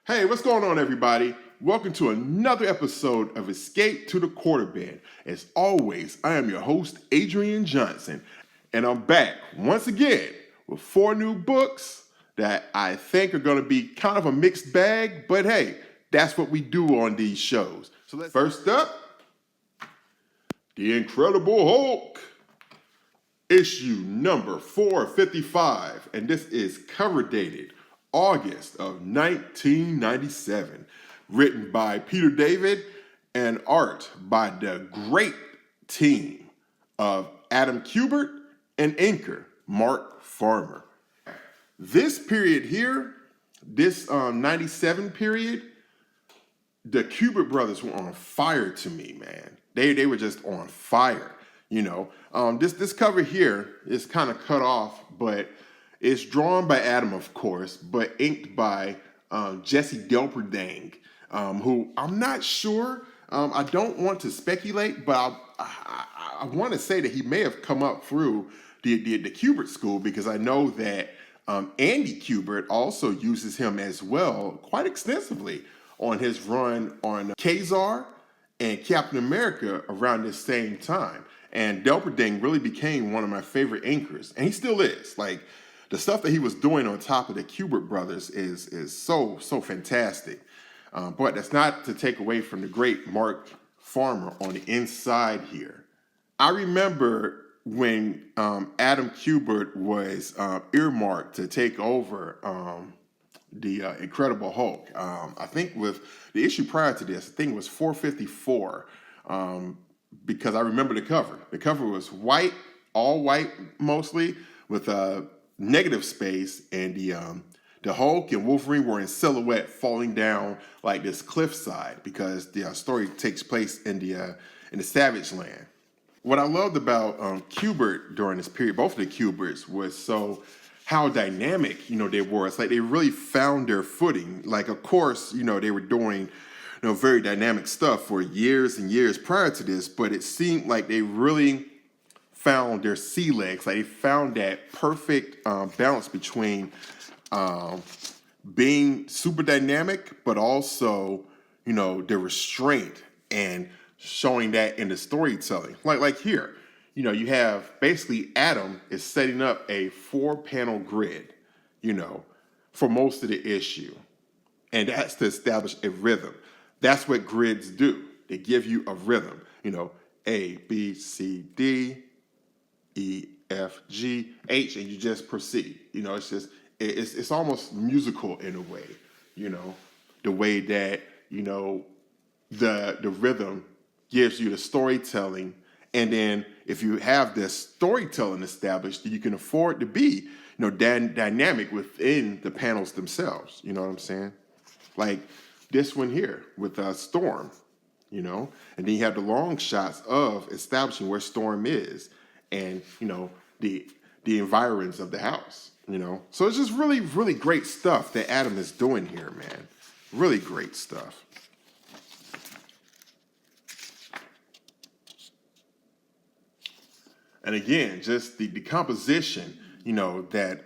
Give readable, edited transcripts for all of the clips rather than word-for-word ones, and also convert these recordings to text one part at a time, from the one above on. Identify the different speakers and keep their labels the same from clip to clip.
Speaker 1: Hey, what's going on, everybody? Welcome to another episode of Escape to the Quarterbin. As always, I am your host, Adrian Johnson, and I'm back once again with 4 new books that I think are going to be kind of a mixed bag, but hey, that's what we do on these shows. So first up, The Incredible Hulk, issue number 455, and this is cover dated August of 1997, written by Peter David and art by the great team of Adam Kubert and inker Mark Farmer. This period here, this 97 period, the Kubert brothers were on fire to me, man. They were just on fire. This cover here is kind of cut off, but it's drawn by Adam, of course, but inked by Jesse Delperdang, who I'm not sure. I don't want to speculate, but I want to say that he may have come up through the Kubert school, because I know that Andy Kubert also uses him as well quite extensively on his run on Kazar and Captain America around this same time. And Delperdang really became one of my favorite inkers, and he still is. Like, the stuff that he was doing on top of the Kubert brothers is so fantastic. But that's not to take away from the great Mark Farmer on the inside here. I remember when Adam Kubert was earmarked to take over the Incredible Hulk. I think with the issue prior to this, I think it was 454, because I remember the cover. The cover was white, all white mostly, with a negative space, and the Hulk and Wolverine were in silhouette falling down like this cliffside, because the story takes place in the Savage Land. What I loved about Kubert during this period, both of the Kuberts, was how dynamic, they were. It's like they really found their footing. Like, of course, they were doing, very dynamic stuff for years and years prior to this, but it seemed like they really found their sea legs. Like, they found that perfect balance between being super dynamic, but also, the restraint and showing that in the storytelling. Like here, you have basically Adam is setting up a 4-panel grid, for most of the issue. And that's to establish a rhythm. That's what grids do. They give you a rhythm, A, B, C, D, E, F, G, H, and you just proceed. It's almost musical in a way, the way that, the rhythm gives you the storytelling. And then if you have this storytelling established, you can afford to be, dynamic within the panels themselves. You know what I'm saying? Like this one here with Storm, and then you have the long shots of establishing where Storm is, and the environs of the house. So it's just really, really great stuff that Adam is doing here, man. Really great stuff. And again, just the composition, that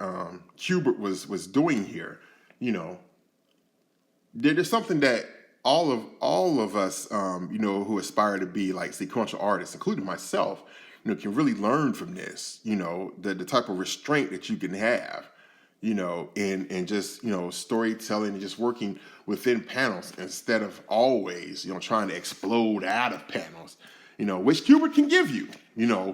Speaker 1: Kubert was doing here, there's something that all of us, who aspire to be like sequential artists, including myself, can really learn from this. The type of restraint that you can have, in just storytelling and just working within panels instead of always trying to explode out of panels. Which Kubert can give you.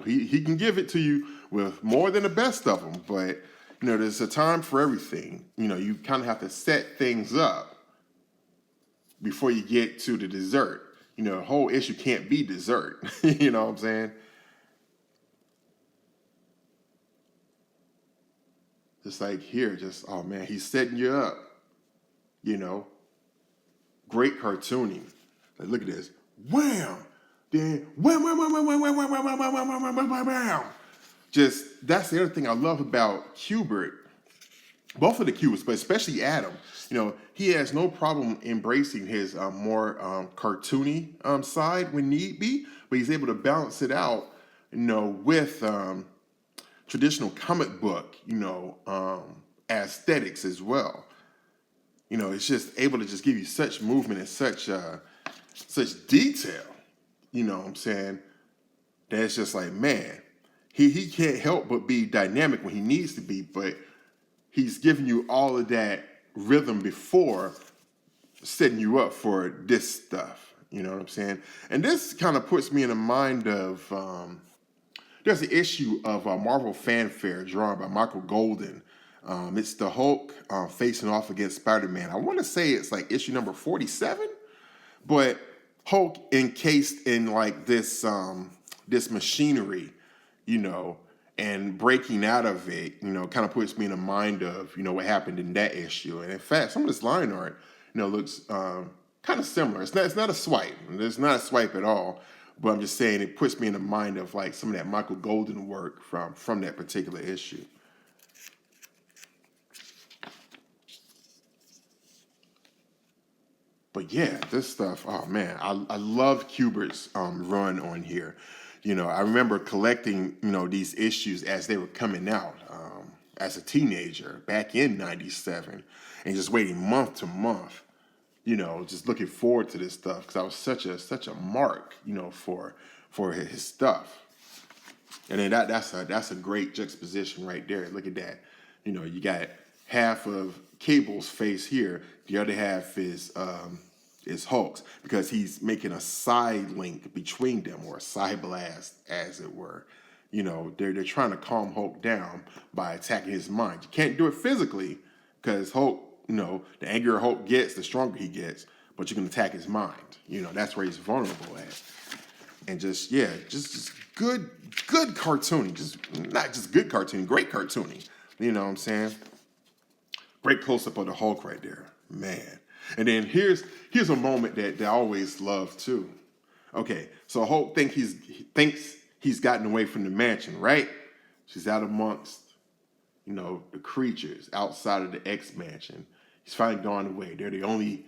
Speaker 1: He can give it to you with more than the best of them, but there's a time for everything. You kind of have to set things up before you get to the dessert. The whole issue can't be dessert. You know what I'm saying? Just like here, oh man, he's setting you up. Great cartooning. Like, look at this. Wham! Then wham, wham, wham, wham, wham, wham, wham, wham, wham, wham, wham, wham, wham, wham. Just, that's the other thing I love about Kubert. Both of the Kuberts, but especially Adam. He has no problem embracing his more cartoony side when need be, but he's able to balance it out, with traditional comic book, aesthetics as well. it's just able to just give you such movement and such detail. You know what I'm saying? That's just like, man, he can't help but be dynamic when he needs to be, but he's giving you all of that rhythm before setting you up for this stuff. You know what I'm saying? And this kind of puts me in the mind of, there's an issue of Marvel Fanfare drawn by Michael Golden. It's the Hulk facing off against Spider-Man. I want to say it's like issue number 47, but Hulk encased in like this machinery, and breaking out of it, kind of puts me in the mind of, what happened in that issue. And in fact, some of this line art, looks kind of similar. It's not a swipe. There's not a swipe at all. But I'm just saying it puts me in the mind of like some of that Michael Golden work from that particular issue. But yeah, this stuff, oh man, I love Kubert's run on here. I remember collecting, these issues as they were coming out as a teenager back in '97 and just waiting month to month, just looking forward to this stuff because I was such a mark, for his stuff. And then that's a great juxtaposition right there. Look at that. You got half of Cable's face here, the other half is Hulk's, because he's making a side link between them, or a side blast, as it were. They're trying to calm Hulk down by attacking his mind. You can't do it physically, because Hulk, the angrier Hulk gets, the stronger he gets, but you can attack his mind. That's where he's vulnerable at. And just good cartooning. Just not just good cartooning, great cartooning. You know what I'm saying? Great close-up of the Hulk right there. Man. And then here's a moment that I always love too. Okay, so Hulk thinks he's gotten away from the mansion, right? She's out amongst, the creatures outside of the X mansion. He's finally gone away. They're the only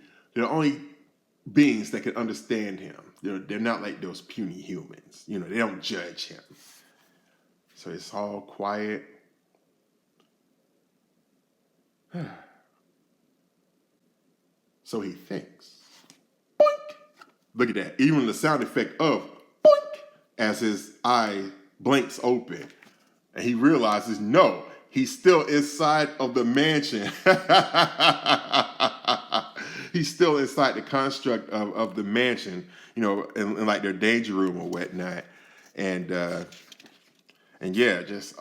Speaker 1: beings that can understand him. They're not like those puny humans. They don't judge him. So it's all quiet. So he thinks. Boink! Look at that. Even the sound effect of boink as his eye blinks open. And he realizes, no, he's still inside of the mansion. He's still inside the construct of the mansion, in like their danger room or whatnot. And yeah, just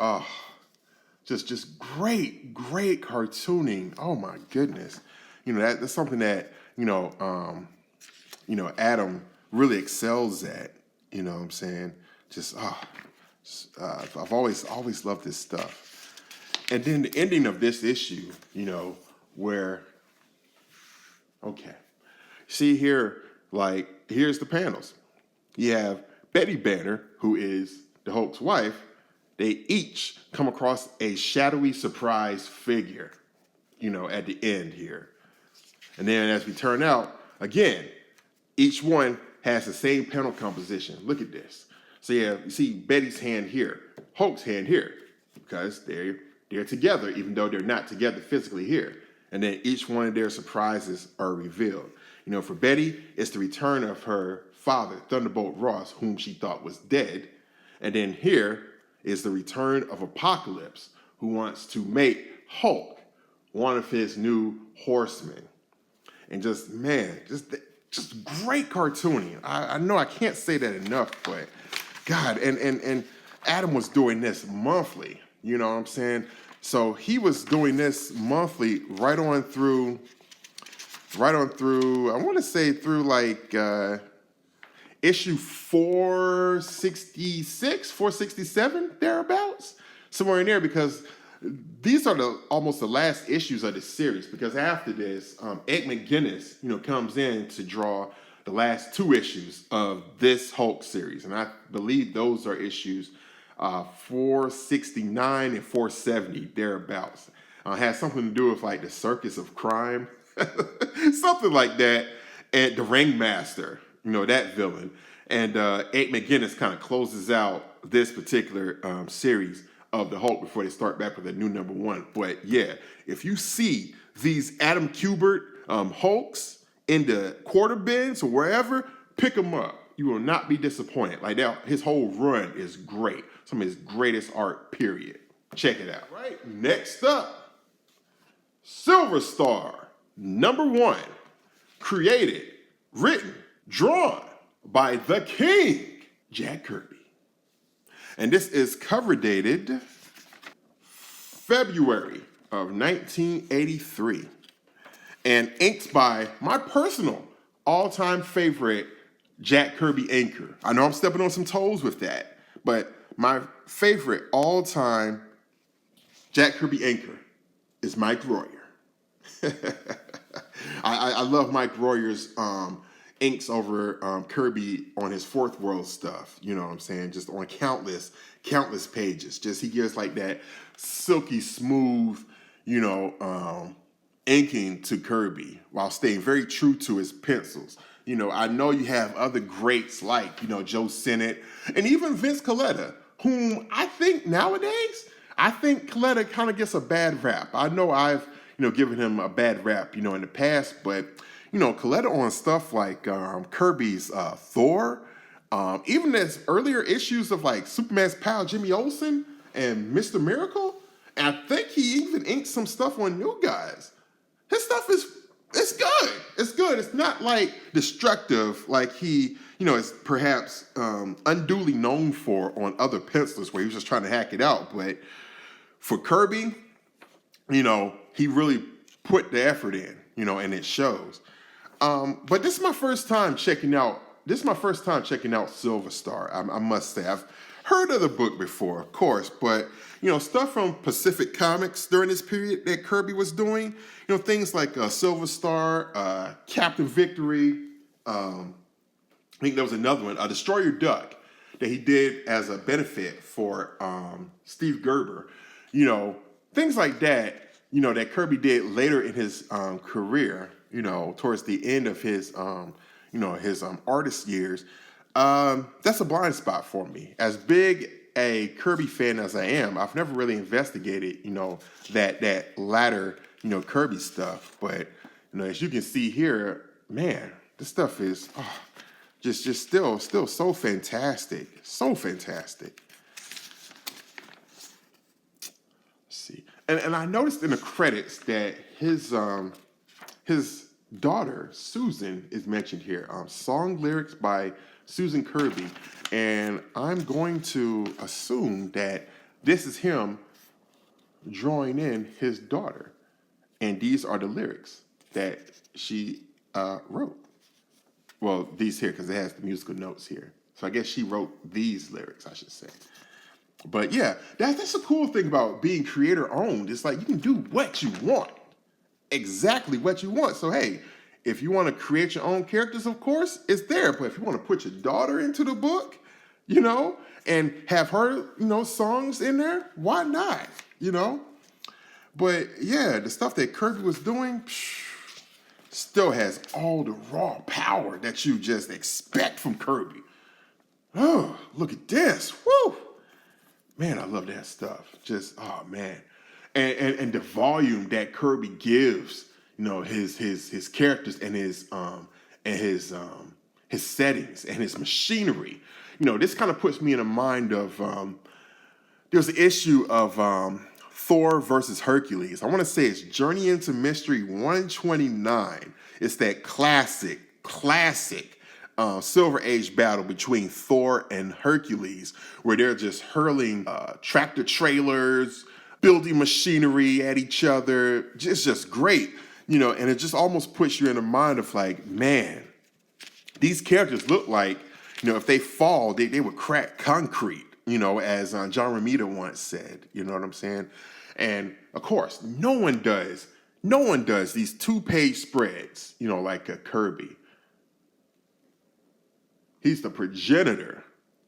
Speaker 1: great cartooning. Oh my goodness. That's something that, Adam really excels at, you know what I'm saying? I've always loved this stuff. And then the ending of this issue, where, okay, see here, like, here's the panels. You have Betty Banner, who is the Hulk's wife. They each come across a shadowy surprise figure, at the end here. And then as we turn out, again, each one has the same panel composition. Look at this. So yeah, you see Betty's hand here, Hulk's hand here, because they're together, even though they're not together physically here. And then each one of their surprises are revealed. For Betty, it's the return of her father, Thunderbolt Ross, whom she thought was dead. And then here is the return of Apocalypse, who wants to make Hulk one of his new horsemen. And just great cartooning. I know I can't say that enough, but God, and Adam was doing this monthly, you know what I'm saying? So he was doing this monthly right on through, I want to say through like issue 466, 467, thereabouts, somewhere in there, because these are almost the last issues of the series, because after this, Ed McGuinness, comes in to draw the last two issues of this Hulk series. And I believe those are issues 469 and 470, thereabouts. Has something to do with like the Circus of Crime, something like that, and the Ringmaster, that villain. And Ed McGuinness kind of closes out this particular series of the Hulk before they start back with a new number one. But yeah, if you see these Adam Kubert Hulks in the quarter bins or wherever, pick them up. You will not be disappointed. Like that, his whole run is great. Some of his greatest art, period. Check it out. Right. Next up, Silver Star, #1. Created, written, drawn by the King, Jack Kirby. And this is cover dated February of 1983. And inked by my personal all-time favorite Jack Kirby inker. I know I'm stepping on some toes with that, but my favorite all-time Jack Kirby inker is Mike Royer. I love Mike Royer's inks over Kirby on his Fourth World stuff. You know what I'm saying? Just on countless pages. Just he gives like that silky smooth, inking to Kirby while staying very true to his pencils. I know you have other greats like, Joe Sennett and even Vince Colletta, whom I think nowadays, Colletta kind of gets a bad rap. I know I've, given him a bad rap, in the past, but, Colletta on stuff like Kirby's Thor, even as earlier issues of like Superman's pal Jimmy Olsen and Mr. Miracle, and I think he even inked some stuff on New Guys. His stuff it's good. It's good. It's not like destructive like he, is perhaps unduly known for on other pencilers where he was just trying to hack it out. But for Kirby, he really put the effort in, and it shows. But this is my first time checking out Silver Star. I must say, I've heard of the book before, of course, but stuff from Pacific Comics during this period that Kirby was doing, things like Silver Star, Captain Victory. I think there was another one, Destroyer Duck, that he did as a benefit for Steve Gerber. Things like that. That Kirby did later in his career. Towards the end of his his artist years. That's a blind spot for me. As big a Kirby fan as I am, I've never really investigated, that latter, Kirby stuff. But, as you can see here, man, this stuff is just still so fantastic. So fantastic. Let's see. And I noticed in the credits that his daughter, Susan, is mentioned here. Song lyrics by Susan Kirby, and I'm going to assume that this is him drawing in his daughter, and these are the lyrics that she wrote. Well, these here, because it has the musical notes here. So I guess she wrote these lyrics, I should say. But yeah, that's a cool thing about being creator-owned. It's like you can do what you want. Exactly what you want. So hey, if you want to create your own characters, of course, it's there. But if you want to put your daughter into the book, and have her, songs in there, why not? But yeah, the stuff that Kirby was doing still has all the raw power that you just expect from Kirby. Oh, look at this. Woo! Man, I love that stuff. Just, oh man. And the volume that Kirby gives, his characters and his settings and his machinery. This kind of puts me in a mind of there's an issue of Thor versus Hercules. I want to say it's Journey into Mystery 129. It's that classic Silver Age battle between Thor and Hercules, where they're just hurling tractor trailers, building machinery at each other. It's just great, and it just almost puts you in the mind of like, man, these characters look like, if they fall, they would crack concrete, as John Romita once said, you know what I'm saying? And of course, no one does these 2-page spreads, like a Kirby. He's the progenitor,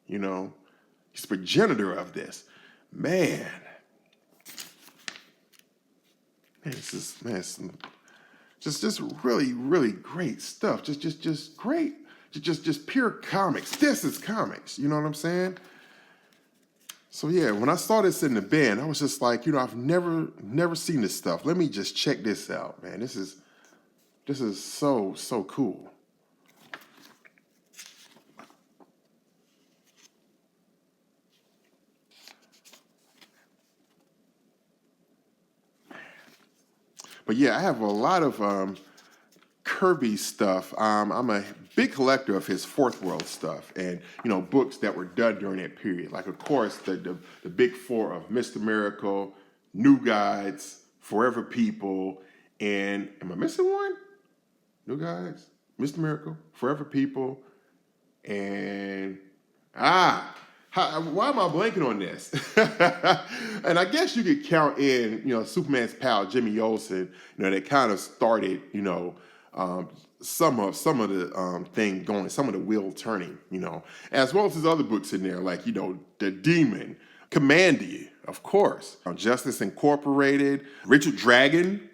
Speaker 1: he's the progenitor of this. Man, this is just really, really great stuff. Just great. Just pure comics. This is comics. You know what I'm saying? So yeah, when I saw this in the bin, I was just like, I've never seen this stuff. Let me just check this out, man. This is This is so cool. But yeah, I have a lot of Kirby stuff. I'm a big collector of his Fourth World stuff, and books that were done during that period. Like, of course, the big four of Mr. Miracle, New Gods, Forever People, and am I missing one? New Gods, Mr. Miracle, Forever People, and why am I blanking on this? And I guess you could count in, Superman's pal Jimmy Olsen, that kind of started, some of the thing going, some of the wheel turning, as well as his other books in there, like The Demon, Commandy, of course, Justice Incorporated, Richard Dragon,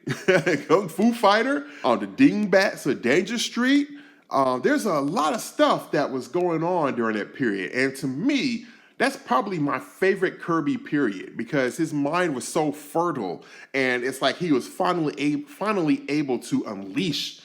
Speaker 1: Kung Fu Fighter, The Dingbats of Danger Street. There's a lot of stuff that was going on during that period, and to me, that's probably my favorite Kirby period because his mind was so fertile, and it's like he was finally able to unleash,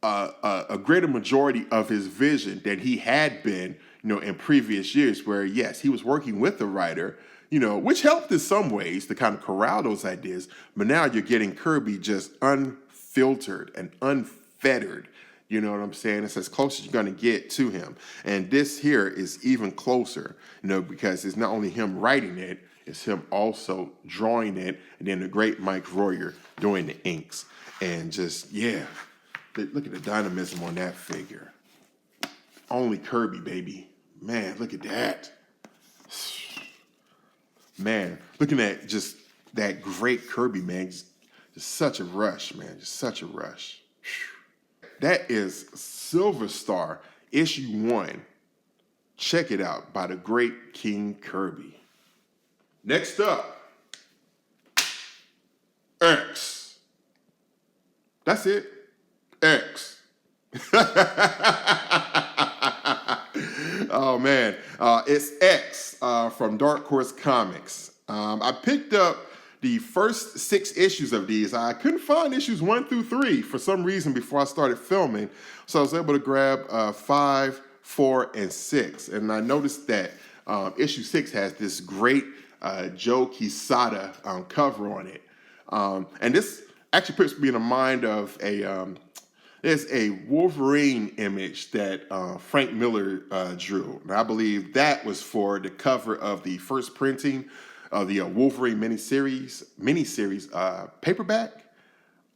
Speaker 1: a greater majority of his vision than he had been, in previous years. Where yes, he was working with the writer, which helped in some ways to kind of corral those ideas. But now you're getting Kirby just unfiltered and unfettered. You know what I'm saying? It's as close as you're going to get to him. And this here is even closer, because it's not only him writing it, it's him also drawing it, and then the great Mike Royer doing the inks. And just, look at the dynamism on that figure. Only Kirby, baby. Man, look at that. Man, looking at just that great Kirby, man. Just such a rush, man. Just such a rush. That is Silver Star, issue 1. Check it out, by the great King Kirby. Next up, X. That's it. X. Oh, man. It's X from Dark Horse Comics. I picked up the first 6 issues of these. I couldn't find issues 1 through 3 for some reason before I started filming. So I was able to grab 5, 4, and 6. And I noticed that issue 6 has this great Joe Quesada cover on it. And this actually puts me in the mind of there's a Wolverine image that Frank Miller drew. And I believe that was for the cover of the first printing of the Wolverine miniseries paperback.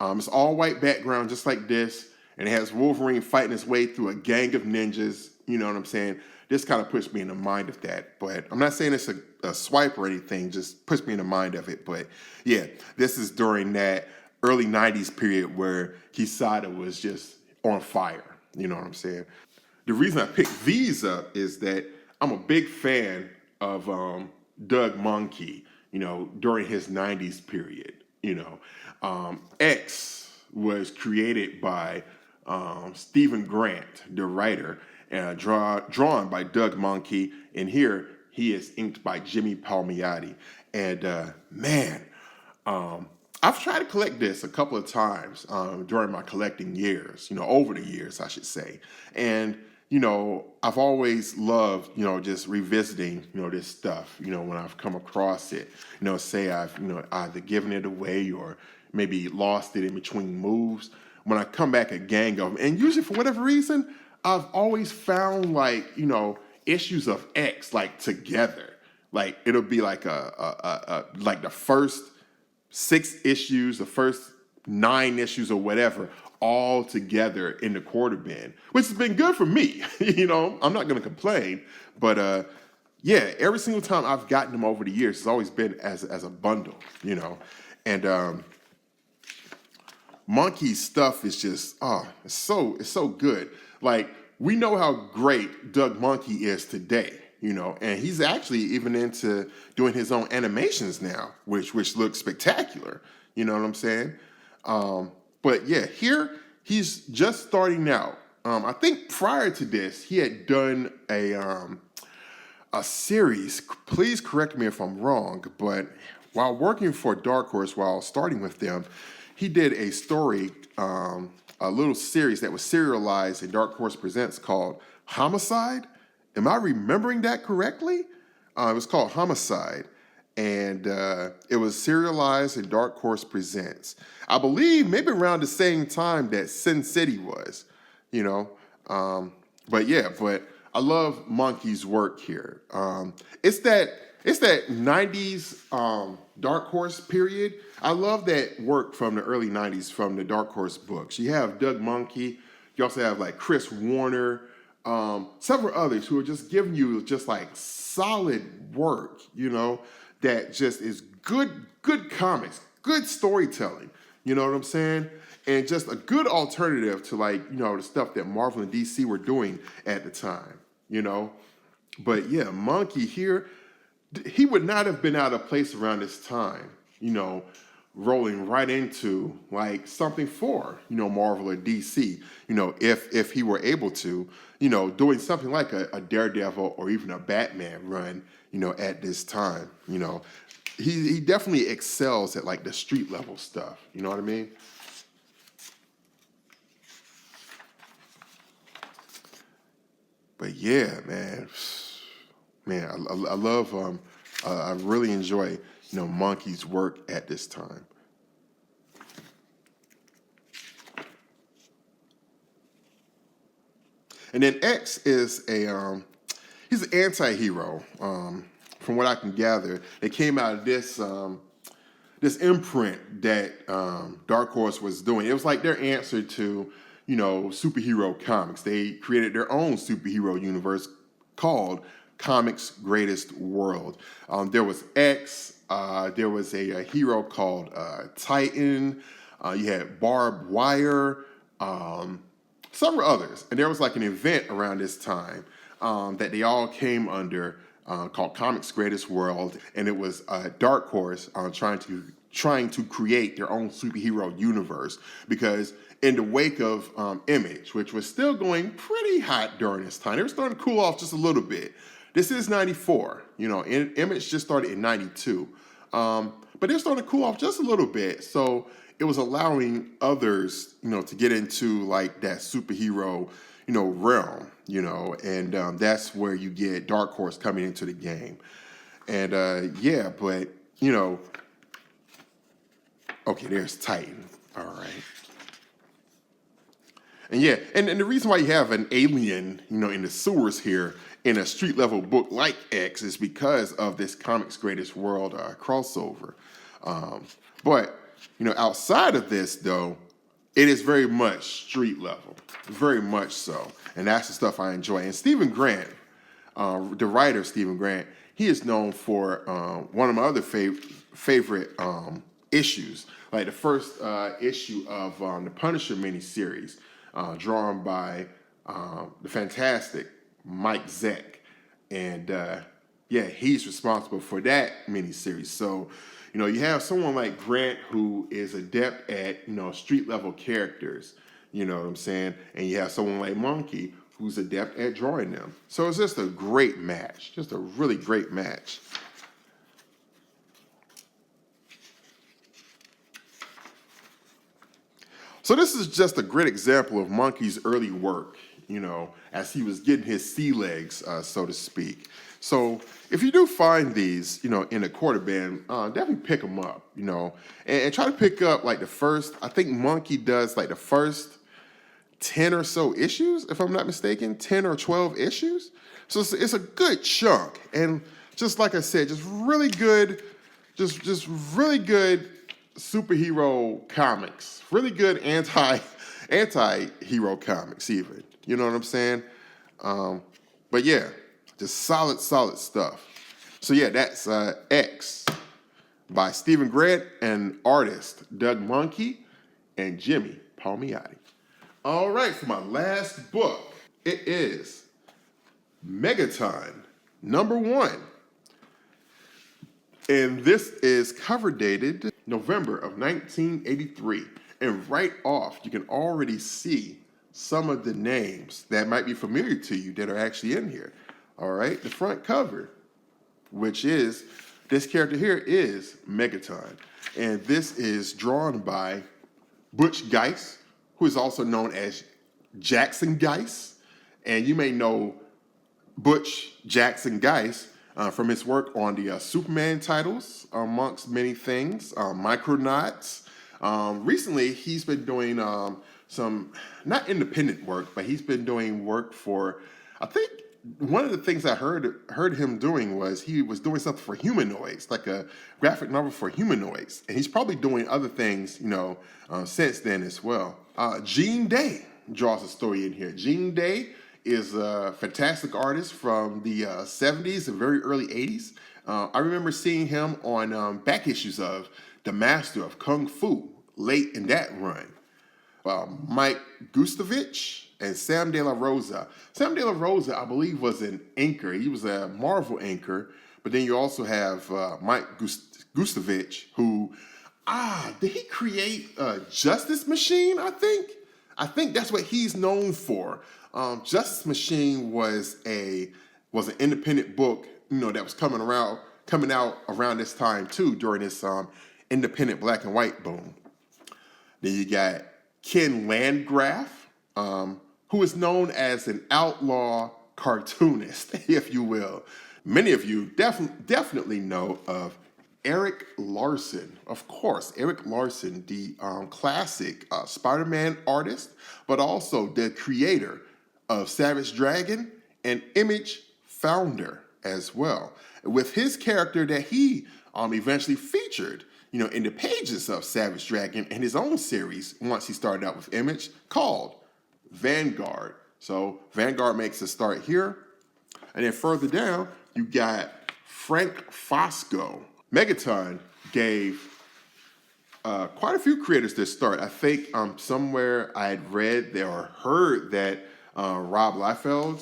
Speaker 1: It's all white background, just like this, and it has Wolverine fighting his way through a gang of ninjas. You know what I'm saying? This kind of puts me in the mind of that, but I'm not saying it's a swipe or anything, just puts me in the mind of it. But yeah, this is during that early 90s period where Quesada was just on fire. You know what I'm saying? The reason I picked these up is that I'm a big fan of Doug Mahnke, during his 90s period. X was created by Stephen Grant, the writer, and drawn by Doug Mahnke, and here he is inked by Jimmy Palmiotti. And I've tried to collect this a couple of times during my collecting years, over the years, I should say. And I've always loved, just revisiting, this stuff, when I've come across it, say I've, either given it away or maybe lost it in between moves. When I come back a gang of them, and usually for whatever reason, I've always found issues of X together. Like it'll be like like the first 6 issues, the first 9 issues or whatever, all together in the quarter bin, which has been good for me. I'm not going to complain, but every single time I've gotten them over the years, it's always been as a bundle, and Mahnke's stuff is just it's so good. Like, we know how great Doug Mahnke is today, and he's actually even into doing his own animations now, which look spectacular. You know what I'm saying? But yeah, here he's just starting out. I think prior to this, he had done a series. Please correct me if I'm wrong, but while working for Dark Horse, while starting with them, he did a story a little series that was serialized in Dark Horse Presents called Homicide. Am I remembering that correctly? It was called Homicide, and it was serialized in Dark Horse Presents. I believe maybe around the same time that Sin City was, you know. But I love Mahnke's work here. It's that 90s Dark Horse period. I love that work from the early 90s from the Dark Horse books. You have Doug Mahnke. You also have like Chris Warner, several others who are just giving you just like solid work, you know, that just is good comics, good storytelling. You know what I'm saying? And just a good alternative to like, you know, the stuff that Marvel and DC were doing at the time, you know? But yeah, Mahnke here, he would not have been out of place around this time, you know, rolling right into like something for, you know, Marvel or DC, you know, if he were able to, you know, doing something like a Daredevil or even a Batman run, you know, at this time, you know. He definitely excels at like the street level stuff, you know what I mean? But yeah, man, I love, I really enjoy, you know, Mahnke's work at this time. And then X is he's an anti-hero, from what I can gather. They came out of this imprint that Dark Horse was doing. It was like their answer to, you know, superhero comics. They created their own superhero universe called Comics Greatest World. There was X. There was a hero called Titan. You had Barbed Wire. Several others. And there was like an event around this time that they all came under called Comics Greatest World. And it was Dark Horse trying to create their own superhero universe, because in the wake of Image, which was still going pretty hot during this time, they were starting to cool off just a little bit. This is 94, you know, Image just started in 92. But they're starting to cool off just a little bit. So it was allowing others, you know, to get into like that superhero, you know, realm, you know, and that's where you get Dark Horse coming into the game. And but, you know, okay, there's Titan. All right. And yeah, and the reason why you have an alien, you know, in the sewers here in a street level book like X is because of this Comics Greatest World crossover. But, you know, outside of this, though, it is very much street level, very much so. And that's the stuff I enjoy. And Stephen Grant, the writer Stephen Grant, he is known for one of my other favorite issues, like the first issue of the Punisher miniseries, drawn by the fantastic Mike Zeck. And he's responsible for that miniseries. So, you know, you have someone like Grant who is adept at, you know, street level characters, you know what I'm saying? And you have someone like Mahnke who's adept at drawing them. So it's just a great match, just a really great match. So this is just a great example of Mahnke's early work, you know, as he was getting his sea legs, so to speak. So if you do find these, you know, in a quarter bin, definitely pick them up, you know, and try to pick up like the first, I think Mahnke does like the first 10 or so issues, if I'm not mistaken, 10 or 12 issues. So it's a good chunk. And just like I said, just really good, just really good superhero comics, really good anti-hero comics even. You know what I'm saying? But yeah, just solid stuff. So yeah, that's X by Stephen Grant and artist Doug Mahnke and Jimmy Palmiotti. All right, for my last book, it is Megaton, #1. And this is cover dated November of 1983. And right off, you can already see some of the names that might be familiar to you that are actually in here. All right, the front cover, which is, this character here is Megaton. And this is drawn by Butch Geist, who is also known as Jackson Geist. And you may know Butch Jackson Geist from his work on the Superman titles, amongst many things, Micronauts. Recently, he's been doing some, not independent work, but he's been doing work for, I think, one of the things I heard him doing was he was doing something for humanoids, like a graphic novel for humanoids. And he's probably doing other things, since then as well. Gene Day draws a story in here. Gene Day is a fantastic artist from the 70s and very early 80s. I remember seeing him on back issues of The Master of Kung Fu late in that run. Mike Gustovich and Sam De La Rosa. Sam De La Rosa, I believe, was an inker. He was a Marvel inker. But then you also have Mike Gustovich, who, did he create Justice Machine, I think? I think that's what he's known for. Justice Machine was an independent book, that was coming out around this time too, during this independent black and white boom. Then you got Ken Landgraf, who is known as an outlaw cartoonist, if you will. Many of you definitely know of Erik Larsen. Of course, Erik Larsen, the classic Spider-Man artist, but also the creator of Savage Dragon and Image founder as well. With his character that he eventually featured, in the pages of Savage Dragon and his own series once he started out with Image, called Vanguard. So Vanguard makes a start here. And then further down, you got Frank Fosco. Megaton gave quite a few creators this start. I think somewhere I had read or heard that Rob Liefeld,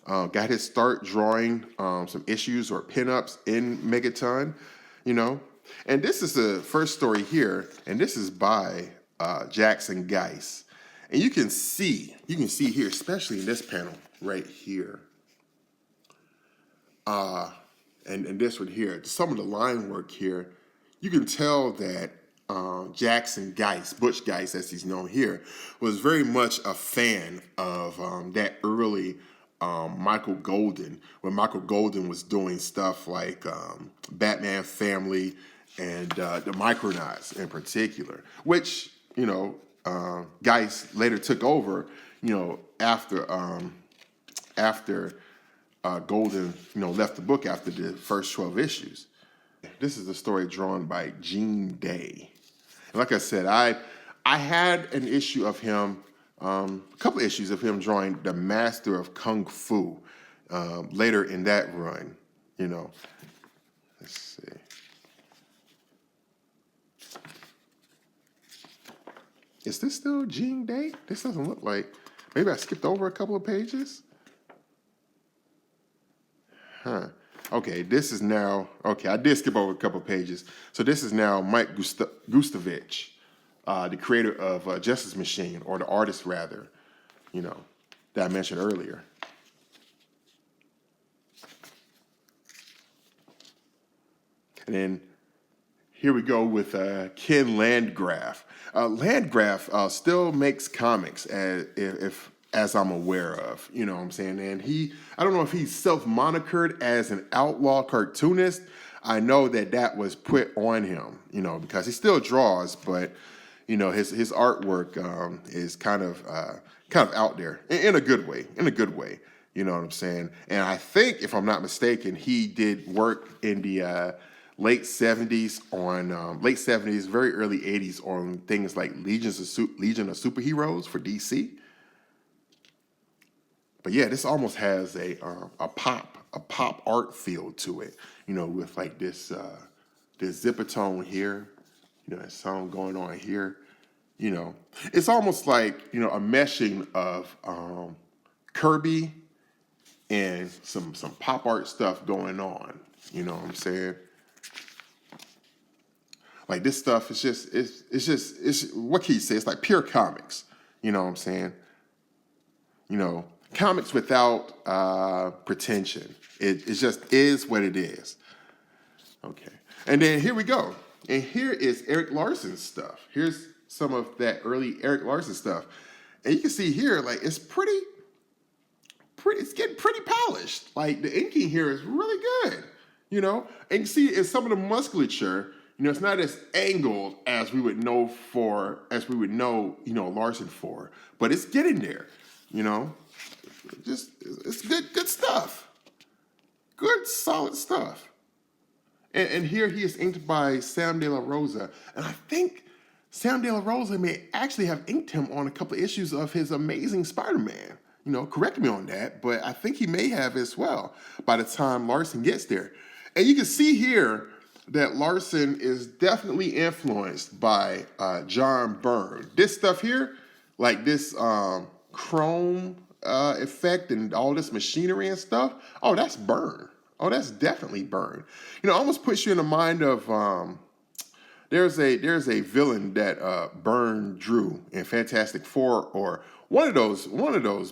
Speaker 1: got his start drawing some issues or pinups in Megaton, And this is the first story here, and this is by Jackson Geist. And you can see here, especially in this panel right here, and this one here, some of the line work here, you can tell that Jackson Geist, Butch Geist as he's known here, was very much a fan of that early Michael Golden, when Michael Golden was doing stuff like Batman Family and the Micronauts in particular, which, Geist later took over, after Golden, left the book after the first 12 issues. This is a story drawn by Gene Day. And like I said, I had an issue of him, a couple issues of him drawing The Master of Kung Fu later in that run, Let's see. Is this still Gene Day? This doesn't look like. Maybe I skipped over a couple of pages. Okay, this is now, I did skip over a couple of pages. So this is now Mike Gustovich, the creator of Justice Machine, or the artist rather, that I mentioned earlier. And then here we go with Ken Landgraf. Landgraf still makes comics as I'm aware of, you know what I'm saying? And I don't know if he's self-monikered as an outlaw cartoonist. I know that was put on him, because he still draws, but, his artwork is kind of out there in a good way, you know what I'm saying? And I think, if I'm not mistaken, he did work in the late 70s, very early 80s on things like Legion of Superheroes for DC. But yeah, this almost has a pop art feel to it, with like this zipper tone here, that song going on here, It's almost like, a meshing of Kirby and some pop art stuff going on, you know what I'm saying? Like this stuff is it's what can you say? It's like pure comics, you know what I'm saying? Comics without pretension. It just is what it is. Okay. And then here we go. And here is Erik Larsen's stuff. Here's some of that early Erik Larsen stuff. And you can see here, like, it's it's getting pretty polished. Like, the inking here is really good, you know? And you see, it's some of the musculature, you know, it's not as angled as we would know, you know, Larsen for, but it's getting there, you know? It's good stuff. Good, solid stuff. And here he is inked by Sam De La Rosa. And I think Sam De La Rosa may actually have inked him on a couple of issues of his Amazing Spider-Man. You know, correct me on that, but I think he may have as well by the time Larsen gets there. And you can see here that Larsen is definitely influenced by John Byrne. This stuff here, like this chrome effect and all this machinery and stuff, oh, that's Byrne. Oh, that's definitely Byrne. You know, almost puts you in the mind of there's a villain that Byrne drew in Fantastic Four, or one of those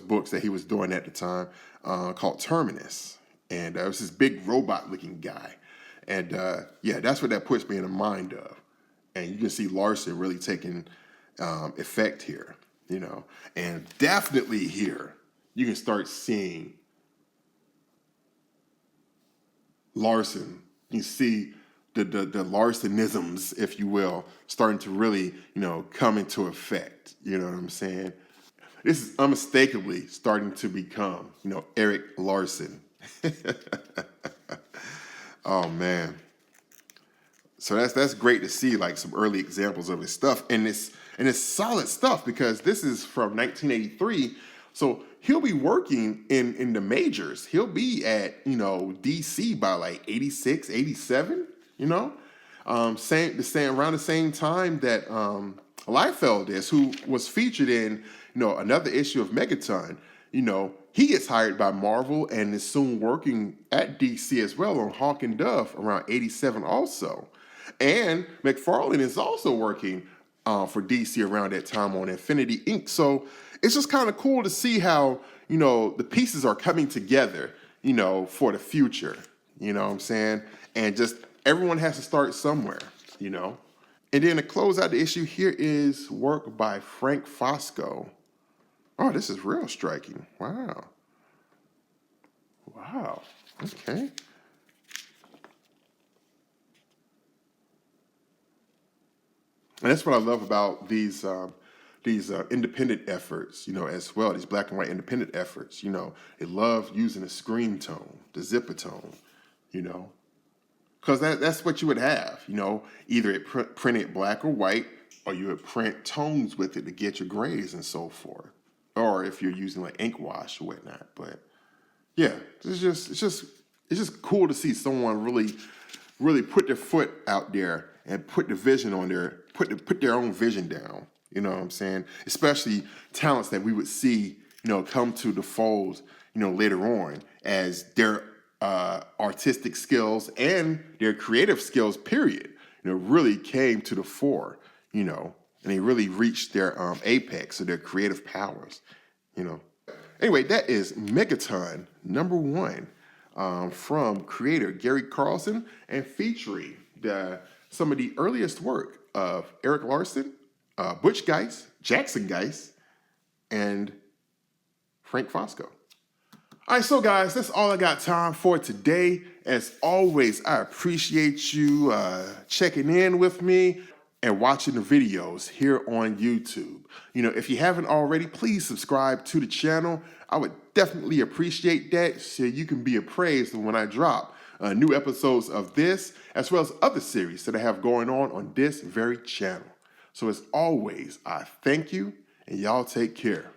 Speaker 1: books that he was doing at the time, called Terminus, and it was this big robot-looking guy, and yeah, that's what that puts me in the mind of. And you can see Larsen really taking effect here, you know, and definitely here you can start seeing Larsen. You see the Larsenisms, if you will, starting to really, you know, come into effect. You know what I'm saying? This is unmistakably starting to become, you know, Erik Larsen. Oh man. So that's great to see, like, some early examples of his stuff, and it's solid stuff, because this is from 1983. So he'll be working in the majors. He'll be at, you know, DC by like 86, 87, you know? Around the same time that Liefeld is, who was featured in, you know, another issue of Megaton. You know, he gets hired by Marvel and is soon working at DC as well on Hawk and Dove around 87 also. And McFarlane is also working for DC around that time on Infinity Inc. So it's just kind of cool to see how, you know, the pieces are coming together, you know, for the future. You know what I'm saying? And just everyone has to start somewhere, you know. And then to close out the issue, here is work by Frank Fosco. Oh, this is real striking. Wow. Wow. Okay. And that's what I love about these independent efforts, you know, as well. These black and white independent efforts, you know, they love using the screen tone, the zipper tone, you know, because that's what you would have, you know. Either it printed black or white, or you would print tones with it to get your grays and so forth. Or if you're using like ink wash or whatnot. But yeah, it's just cool to see someone really put their foot out there and put the vision on there, put their own vision down. You know what I'm saying? Especially talents that we would see, you know, come to the fold, you know, later on, as their artistic skills and their creative skills, period, you know, really came to the fore, you know, and they really reached their apex of their creative powers, you know. Anyway, that is Megaton #1 from creator Gary Carlson, and featuring some of the earliest work of Erik Larsen, Butch Geist, Jackson Geist, and Frank Fosco. All right, so guys, that's all I got time for today. As always, I appreciate you checking in with me and watching the videos here on YouTube. You know, if you haven't already, please subscribe to the channel. I would definitely appreciate that, so you can be appraised when I drop new episodes of this, as well as other series that I have going on this very channel. So as always, I thank you, and y'all take care.